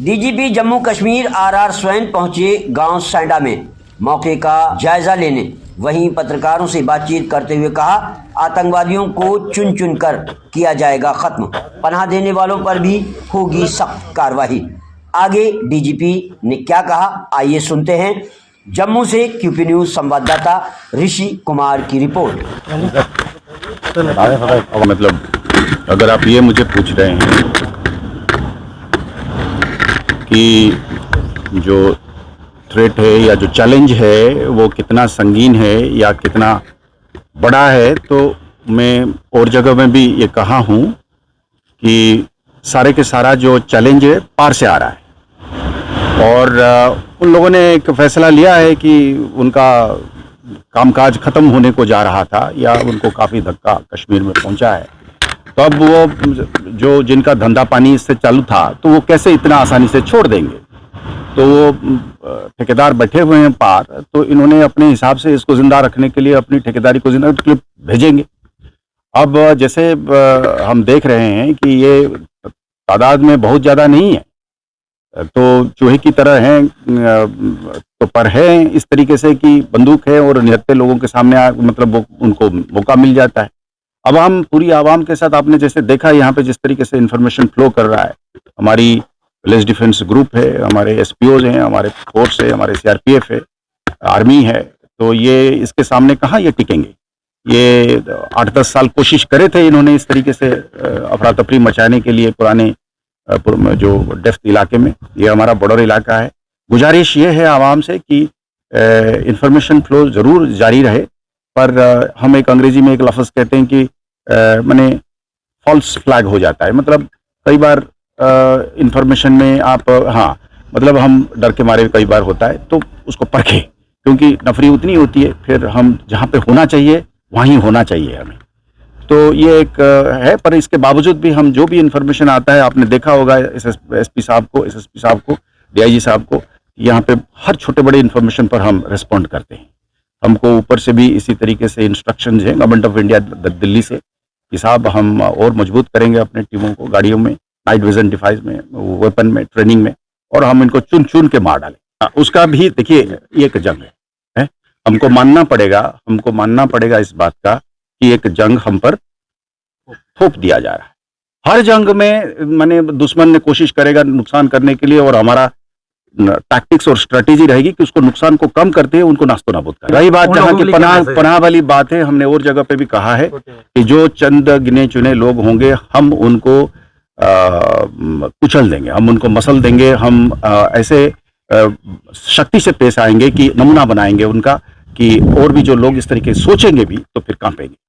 DGP Jammu Kashmir R Swain पहुंचे गांव सैंडा में मौके का जायजा लेने। वहीं पत्रकारों से बातचीत करते हुए कहा, आतंकवादियों को चुन चुन कर किया जाएगा खत्म, पनाह देने वालों पर भी होगी सख्त कार्रवाई। आगे डीजीपी ने क्या कहा, आइए सुनते हैं। जम्मू से क्यूपी न्यूज संवाददाता ऋषि कुमार की रिपोर्ट। मतलब अगर आप ये मुझे पूछ रहे हैं कि जो थ्रेट है या जो चैलेंज है वो कितना संगीन है या कितना बड़ा है, तो मैं और जगह में भी ये कहा हूँ कि सारे के सारा जो चैलेंज है पार से आ रहा है। और उन लोगों ने एक फैसला लिया है कि उनका कामकाज खत्म होने को जा रहा था या उनको काफ़ी धक्का कश्मीर में पहुंचा है, तो अब वो जो जिनका धंधा पानी इससे चालू था तो वो कैसे इतना आसानी से छोड़ देंगे। तो वो ठेकेदार बैठे हुए हैं पार, तो इन्होंने अपने हिसाब से इसको जिंदा रखने के लिए अपनी ठेकेदारी को जिंदा रखने के लिए भेजेंगे। अब जैसे हम देख रहे हैं कि ये तादाद में बहुत ज़्यादा नहीं है, तो चूहे की तरह हैं, तो पर है इस तरीके से कि बंदूक है और निहत्थे लोगों के सामने मतलब वो उनको मौका मिल जाता है। अब हम पूरी आवाम के साथ, आपने जैसे देखा यहाँ पे जिस तरीके से इंफॉर्मेशन फ्लो कर रहा है, हमारी विलेज डिफेंस ग्रुप है, हमारे एसपीओज हैं, हमारे फोर्स है, हमारे सीआरपीएफ है, आर्मी है, तो ये इसके सामने कहाँ ये टिकेंगे। ये 8-10 साल कोशिश करे थे इन्होंने इस तरीके से अफरा तफरी मचाने के लिए पुराने जो डेफ्थ इलाके में। ये हमारा बॉर्डर इलाका है। गुजारिश ये है आवाम से कि इंफॉर्मेशन फ्लो ज़रूर जारी रहे, पर हम एक अंग्रेजी में एक लफ्ज़ कहते हैं कि माने फॉल्स फ्लैग हो जाता है। मतलब कई बार इंफॉर्मेशन में आप मतलब हम डर के मारे कई बार होता है, तो उसको परखें, क्योंकि नफरी उतनी होती है, फिर हम जहाँ पे होना चाहिए वहीं होना चाहिए हमें। तो ये एक है, पर इसके बावजूद भी हम जो भी इंफॉर्मेशन आता है, आपने देखा होगा एसपी साहब को, एसएसपी साहब को, डीआईजी साहब को, यहाँ पे हर छोटे बड़े इंफॉर्मेशन पर हम रिस्पॉन्ड करते हैं। हमको ऊपर से भी इसी तरीके से इंस्ट्रक्शंस हैं गवर्नमेंट ऑफ इंडिया दिल्ली से कि साहब हम और मजबूत करेंगे अपने टीमों को, गाड़ियों में, नाइट विजन डिवाइस में, वेपन में, ट्रेनिंग में, और हम इनको चुन चुन के मार डालें। उसका भी देखिए ये एक जंग है। हमको मानना पड़ेगा इस बात का कि एक जंग हम पर थोप दिया जा रहा है। हर जंग में माने दुश्मन ने कोशिश करेगा नुकसान करने के लिए, और हमारा टैक्टिक्स और स्ट्रेटेजी रहेगी कि उसको नुकसान को कम करते हैं, उनको नास्तो नाबूद करें। रही बात जहाँ की पनाह वाली बात है, हमने और जगह पे भी कहा है कि जो चंद गिने चुने लोग होंगे हम उनको कुचल देंगे, हम उनको मसल देंगे, हम ऐसे शक्ति से पेश आएंगे कि नमूना बनाएंगे उनका, कि और भी जो लोग इस तरीके सोचेंगे भी तो फिर कांपेंगे।